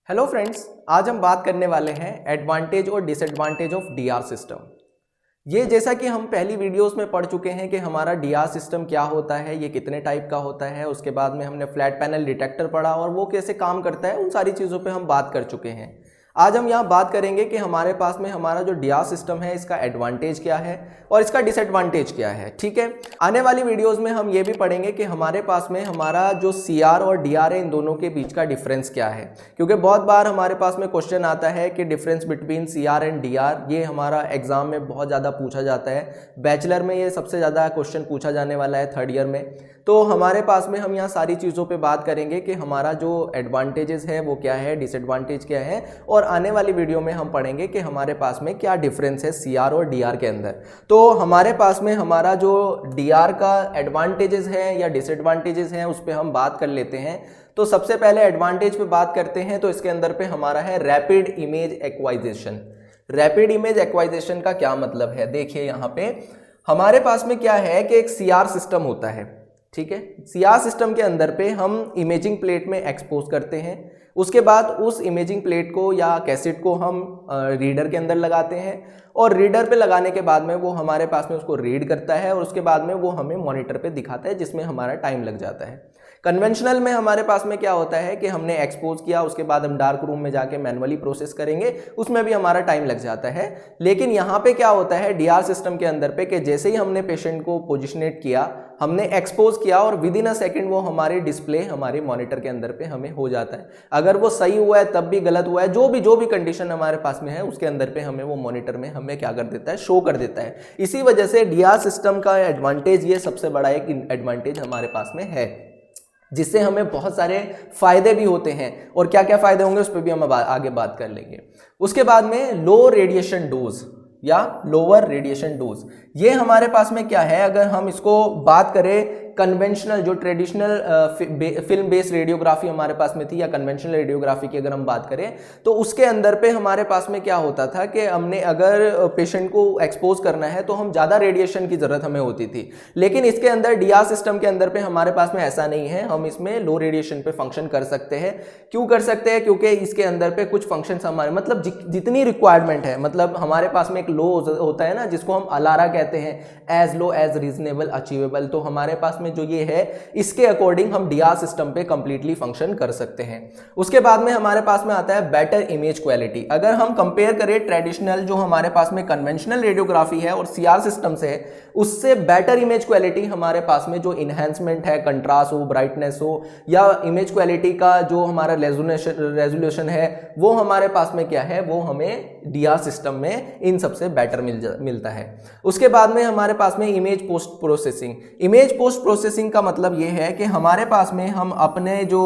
Hello friends, आज हम बात करने वाले हैं एडवांटेज और डिसएडवांटेज ऑफ डीआर सिस्टम। ये जैसा कि हम पहली वीडियोस में पढ़ चुके हैं कि हमारा डीआर सिस्टम क्या होता है, ये कितने टाइप का होता है। उसके बाद में हमने फ्लैट पैनल डिटेक्टर पढ़ा और वो कैसे काम करता है, उन सारी चीज़ों पे हम बात कर चुके हैं। आज हम यहाँ बात करेंगे कि हमारे पास में हमारा जो डीआर सिस्टम है इसका एडवांटेज क्या है और इसका डिसएडवांटेज क्या है। ठीक है, आने वाली वीडियोस में हम ये भी पढ़ेंगे कि हमारे पास में हमारा जो सीआर और डीआर है इन दोनों के बीच का डिफरेंस क्या है, क्योंकि बहुत बार हमारे पास में क्वेश्चन आता है कि difference between CR and DR. ये हमारा एग्जाम में बहुत ज़्यादा पूछा जाता है। बैचलर में ये सबसे ज़्यादा क्वेश्चन पूछा जाने वाला है, थर्ड ईयर में। तो हमारे पास में हम यहाँ सारी चीज़ों पे बात करेंगे कि हमारा जो एडवांटेजेस है वो क्या है, डिसएडवांटेज क्या है, और आने वाली वीडियो में हम पढ़ेंगे कि हमारे पास में क्या डिफरेंस है सीआर और डीआर के अंदर। तो हमारे पास में हमारा जो डीआर का एडवांटेजेस है या डिसएडवांटेजेस हैं उस पर हम बात कर लेते हैं। तो सबसे पहले एडवांटेज पे बात करते हैं। तो इसके अंदर पे हमारा है rapid image acquisition. Rapid image acquisition का क्या मतलब है, देखिए यहाँ पे हमारे पास में क्या है कि एक सीआर सिस्टम होता है। ठीक है, सीआर सिस्टम के अंदर पे हम इमेजिंग प्लेट में एक्सपोज करते हैं। उसके बाद उस इमेजिंग प्लेट को या कैसेट को हम रीडर के अंदर लगाते हैं और रीडर पे लगाने के बाद में वो हमारे पास में उसको रीड करता है और उसके बाद में वो हमें मॉनिटर पे दिखाता है, जिसमें हमारा टाइम लग जाता है। कन्वेंशनल में हमारे पास में क्या होता है कि हमने एक्सपोज किया, उसके बाद हम डार्क रूम में जाके मैनुअली प्रोसेस करेंगे, उसमें भी हमारा टाइम लग जाता है। लेकिन यहाँ पे क्या होता है डीआर सिस्टम के अंदर पे कि जैसे ही हमने पेशेंट को पोजिशनेट किया, हमने एक्सपोज किया और विद इन अ सेकेंड वो हमारे डिस्प्ले हमारे मॉनिटर के अंदर पे हमें हो जाता है। अगर वो सही हुआ है तब भी, गलत हुआ है, जो भी कंडीशन हमारे पास में है उसके अंदर पे हमें वो मॉनिटर में हमें क्या कर देता है, शो कर देता है। इसी वजह से डीआर सिस्टम का एडवांटेज, ये सबसे बड़ा एक एडवांटेज हमारे पास में है, जिससे हमें बहुत सारे फायदे भी होते हैं। और क्या क्या फायदे होंगे उस पर भी हम आगे बात कर लेंगे। उसके बाद में लो रेडिएशन डोज या लोअर रेडिएशन डोज, ये हमारे पास में क्या है, अगर हम इसको बात करें कन्वेंशनल जो ट्रेडिशनल फिल्म बेस्ड रेडियोग्राफी हमारे पास में थी या कन्वेंशनल रेडियोग्राफी की अगर हम बात करें, तो उसके अंदर पे हमारे पास में क्या होता था कि हमने अगर पेशेंट को एक्सपोज करना है तो हम ज़्यादा रेडिएशन की ज़रूरत हमें होती थी। लेकिन इसके अंदर डीआर सिस्टम के अंदर पे हमारे पास में ऐसा नहीं है, हम इसमें लो रेडिएशन पे फंक्शन कर सकते हैं। क्यों कर सकते हैं? क्योंकि इसके अंदर पे कुछ फंक्शंस हमारे मतलब जितनी रिक्वायरमेंट है, मतलब हमारे पास में एक लो होता है ना जिसको हम अलारा कहते हैं, as low as reasonable achievable. तो हमारे पास में जो ये है इसके अकॉर्डिंग हम डीआर सिस्टम पे कंप्लीटली फंक्शन कर सकते हैं। उसके बाद में हमारे पास में आता है बेटर इमेज क्वालिटी। अगर हम कंपेयर करें ट्रेडिशनल जो हमारे पास में कन्वेंशनल रेडियोग्राफी है और सीआर सिस्टम से, उससे बेटर इमेज क्वालिटी हमारे पास में जो इन्हेंसमेंट है, कंट्रास्ट हो, ब्राइटनेस हो, या इमेज क्वालिटी का जो हमारा रेजोल्यूशन है, वो हमारे पास में क्या है, वो हमें डीआर सिस्टम में इन सबसे बेटर मिलता है। उसके बाद में हमारे पास में image post processing. Image post processing का मतलब ये है कि हमारे पास में हम अपने जो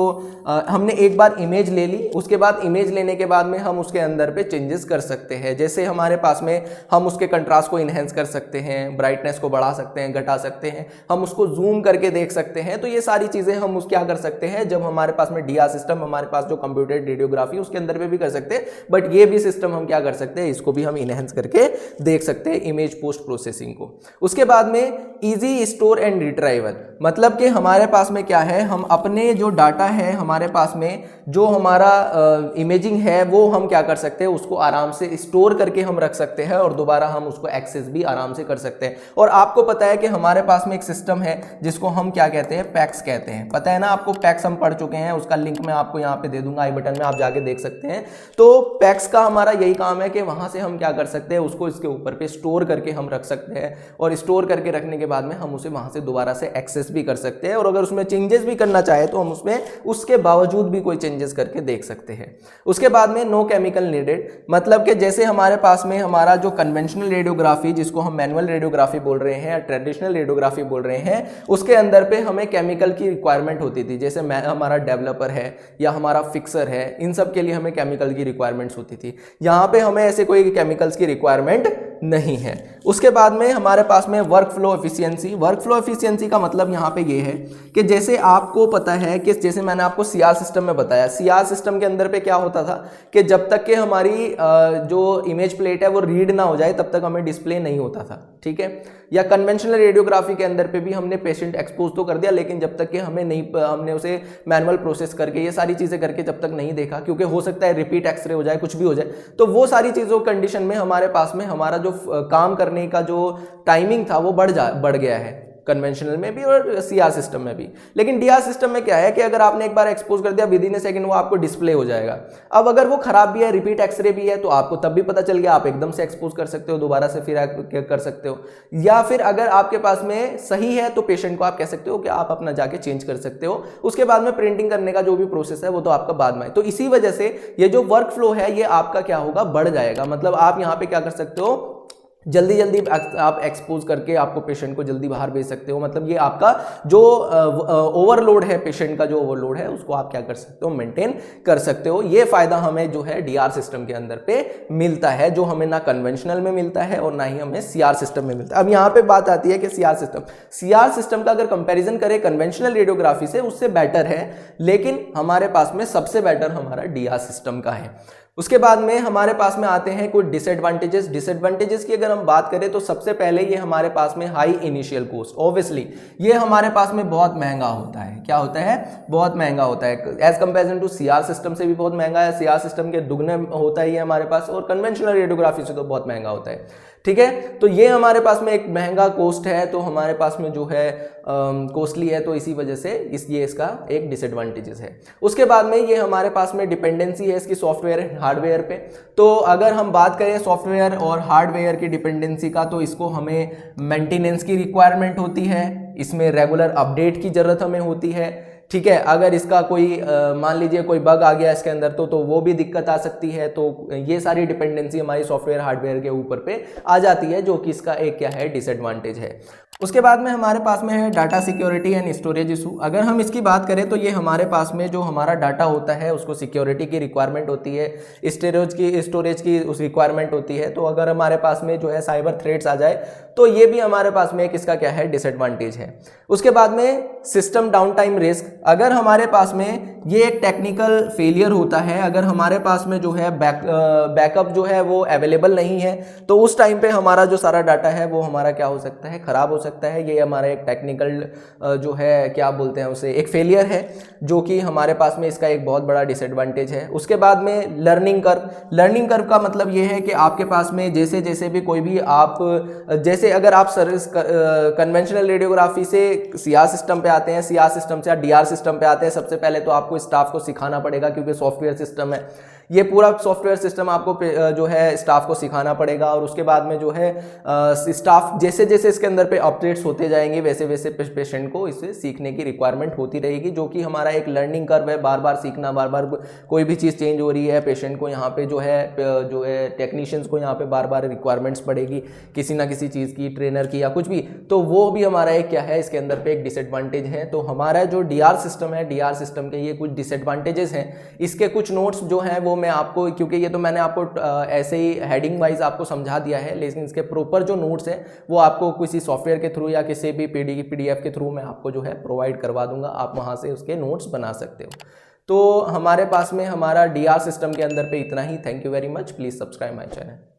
हमने एक बार इमेज ले ली, उसके बाद इमेज लेने के बाद में हम उसके अंदर पे चेंजेस कर सकते हैं। जैसे हमारे पास में हम उसके कंट्रास्ट को इन्हेंस कर सकते हैं, ब्राइटनेस को बढ़ा सकते हैं, घटा सकते हैं, हम उसको जूम करके देख सकते हैं। तो ये सारी चीज़ें हम उस क्या कर सकते हैं, जब हमारे पास में डीआर सिस्टम, हमारे पास जो कंप्यूटर रेडियोग्राफी उसके अंदर पे भी कर सकते हैं। बट ये भी सिस्टम हम क्या कर सकते हैं, इसको भी हम इनहेंस करके देख सकते हैं, इमेज पोस्ट प्रोसेसिंग को। उसके बाद में इजी स्टोर एंड रिट्राइवल, मतलब कि हमारे पास में क्या है, हम अपने जो डाटा है, हमारे पास में जो हमारा इमेजिंग है, वो हम क्या कर सकते हैं, उसको आराम से स्टोर करके हम रख सकते हैं और दोबारा हम उसको एक्सेस भी आराम से कर सकते हैं। और आपको पता है कि हमारे पास में एक सिस्टम है जिसको हम क्या कहते हैं, पैक्स कहते हैं। पता है ना आपको, पैक्स हम पढ़ चुके हैं, उसका लिंक मैं आपको यहाँ पे दे दूंगा, आई बटन में, आप जाके देख सकते हैं। तो पैक्स का हमारा यही काम है कि वहां से हम क्या कर सकते हैं, उसको इसके ऊपर पे स्टोर करके हम रख सकते हैं और स्टोर करके रखने के बाद में हम उसे वहां से दोबारा से एक्सेस भी कर सकते हैं। और अगर उसमें चेंजेस भी करना चाहे तो हम उसमें उसके बावजूद भी कोई चेंजेस करके देख सकते हैं। उसके बाद में नो केमिकल नीडेड, मतलब कि जैसे हमारे पास में हमारा जो कन्वेंशनल रेडियोग्राफी, जिसको हम मैनुअल रेडियोग्राफी बोल रहे हैं या ट्रेडिशनल रेडियोग्राफी बोल रहे हैं, उसके अंदर पे हमें केमिकल की रिक्वायरमेंट होती थी। जैसे हमारा डेवलपर है या हमारा फिक्सर है, इन सब के लिए हमें केमिकल की रिक्वायरमेंट्स होती थी। यहाँ पे हमें ऐसे कोई केमिकल्स की रिक्वायरमेंट नहीं है। उसके बाद में हमारे पास में work flow efficiency. Work flow efficiency का मतलब यहाँ पे ये है कि जैसे आपको पता है कि जैसे मैंने आपको सीआर सिस्टम में बताया, सीआर सिस्टम के अंदर पे क्या होता था कि जब तक कि हमारी जो इमेज प्लेट है वो रीड ना हो जाए तब तक हमें डिस्प्ले नहीं होता था। ठीक है। या कन्वेंशनल रेडियोग्राफी के अंदर पे भी हमने पेशेंट एक्सपोज तो कर दिया, लेकिन जब तक कि हमने उसे मैनुअल प्रोसेस करके ये सारी चीज़ें करके जब तक नहीं देखा, क्योंकि हो सकता है रिपीट एक्सरे हो जाए, कुछ भी हो जाए, तो वो सारी चीज़ों कंडीशन में हमारे पास में हमारा जो काम करने का जो टाइमिंग था वो बढ़ गया है, कन्वेंशनल में भी और सीआर सिस्टम में भी। लेकिन डीआर सिस्टम में क्या है कि अगर आपने एक बार एक्सपोज कर दिया, विद इन ए सेकंड वो आपको डिस्प्ले हो जाएगा। अब अगर वो खराब भी है, रिपीट एक्सरे भी है, तो आपको तब भी पता चल गया, आप एकदम से एक्सपोज कर सकते हो, दोबारा से फिर कर सकते हो। या फिर अगर आपके पास में सही है तो पेशेंट को आप कह सकते हो कि आप अपना जाके चेंज कर सकते हो। उसके बाद में प्रिंटिंग करने का जो भी प्रोसेस है वो तो आपका बाद में है। तो इसी वजह से ये जो वर्क फ्लो है ये आपका क्या होगा, बढ़ जाएगा। मतलब आप यहाँ पे क्या कर सकते हो, जल्दी जल्दी आप एक्सपोज करके आपको पेशेंट को जल्दी बाहर भेज सकते हो। मतलब ये आपका जो ओवरलोड है, पेशेंट का जो ओवरलोड है उसको आप क्या कर सकते हो, मेंटेन कर सकते हो। ये फायदा हमें जो है डीआर सिस्टम के अंदर पे मिलता है, जो हमें ना कन्वेंशनल में मिलता है और ना ही हमें सीआर सिस्टम में मिलता है। अब यहाँ पे बात आती है कि सीआर सिस्टम का अगर कंपेरिजन करें कन्वेंशनल रेडियोग्राफी से, उससे बेटर है, लेकिन हमारे पास में सबसे बेटर हमारा डीआर सिस्टम का है। उसके बाद में हमारे पास में आते हैं कुछ डिसएडवांटेजेस की अगर हम बात करें तो सबसे पहले ये हमारे पास में हाई इनिशियल कॉस्ट, ऑब्वियसली ये हमारे पास में बहुत महंगा होता है। क्या होता है, बहुत महंगा होता है, as comparison to CR system से भी बहुत महंगा है, सीआर सिस्टम के दुगने होता है ये हमारे पास, और कन्वेंशनल रेडियोग्राफी से तो बहुत महंगा होता है। ठीक है, तो ये हमारे पास में एक महंगा कॉस्ट है, तो हमारे पास में जो है कॉस्टली है, तो इसी वजह से ये इसका एक डिसएडवांटेजेस है। उसके बाद में ये हमारे पास में डिपेंडेंसी है इसकी सॉफ्टवेयर हार्डवेयर पे। तो अगर हम बात करें सॉफ्टवेयर और हार्डवेयर की डिपेंडेंसी का, तो इसको हमें मेंटेनेंस की रिक्वायरमेंट होती है, इसमें रेगुलर अपडेट की जरूरत हमें होती है। ठीक है, अगर इसका कोई मान लीजिए कोई बग आ गया इसके अंदर तो वो भी दिक्कत आ सकती है। तो ये सारी डिपेंडेंसी हमारी सॉफ्टवेयर हार्डवेयर के ऊपर पे आ जाती है, जो कि इसका एक क्या है, डिसएडवांटेज है। उसके बाद में हमारे पास में है data security and storage issue. अगर हम इसकी बात करें तो ये हमारे पास में जो हमारा डाटा होता है उसको सिक्योरिटी की रिक्वायरमेंट होती है, स्टोरेज की उस रिक्वायरमेंट होती है। तो अगर हमारे पास में जो है साइबर थ्रेट्स आ जाए तो ये भी हमारे पास में एक इसका क्या है, डिसएडवांटेज है। उसके बाद में सिस्टम डाउन टाइम रिस्क। अगर हमारे पास में ये एक टेक्निकल फेलियर होता है, अगर हमारे पास में जो है बैकअप जो है वो अवेलेबल नहीं है, तो उस टाइम पे हमारा जो सारा डाटा है वो हमारा क्या हो सकता है, खराब हो सकता है। ये हमारा एक टेक्निकल जो है क्या बोलते हैं उसे, एक फेलियर है, जो कि हमारे पास में इसका एक बहुत बड़ा डिसएडवांटेज है। उसके बाद में लर्निंग कर्व का मतलब ये है कि आपके पास में जैसे जैसे भी कोई भी आप जैसे अगर आप सर्विस कन्वेंशनल रेडियोग्राफी से सीआर सिस्टम पे आते हैं, सीआर सिस्टम से डीआर सिस्टम पे आते हैं, सबसे पहले तो आपको स्टाफ को सिखाना पड़ेगा, क्योंकि सॉफ्टवेयर सिस्टम है, ये पूरा सॉफ्टवेयर सिस्टम आपको जो है स्टाफ को सिखाना पड़ेगा। और उसके बाद में जो है स्टाफ जैसे जैसे इसके अंदर पे अपडेट्स होते जाएंगे वैसे वैसे पेशेंट को इसे सीखने की रिक्वायरमेंट होती रहेगी, जो कि हमारा एक लर्निंग कर्व है। बार बार सीखना, बार बार कोई भी चीज़ चेंज हो रही है, पेशेंट को यहाँ पे जो है टेक्नीशियंस को यहाँ पे बार बार रिक्वायरमेंट्स पड़ेगी किसी ना किसी चीज़ की, ट्रेनर की या कुछ भी, तो वो भी हमारा एक क्या है, इसके अंदर पे एक डिसएडवांटेज है। तो हमारा जो डीआर सिस्टम है, डीआर सिस्टम के ये कुछ डिसएडवांटेजेस हैं। इसके कुछ नोट्स जो हैं वो मैं आपको, क्योंकि ये तो मैंने आपको ऐसे ही हेडिंग वाइज आपको समझा दिया है, लेकिन इसके प्रॉपर जो नोट्स हैं वो आपको किसी सॉफ्टवेयर के थ्रू या किसी भी पीडीएफ के थ्रू मैं आपको जो है प्रोवाइड करवा दूंगा, आप वहाँ से उसके नोट्स बना सकते हो। तो हमारे पास में हमारा डीआर सिस्टम के अंदर पे इतना ही। Thank you very much, please subscribe my channel.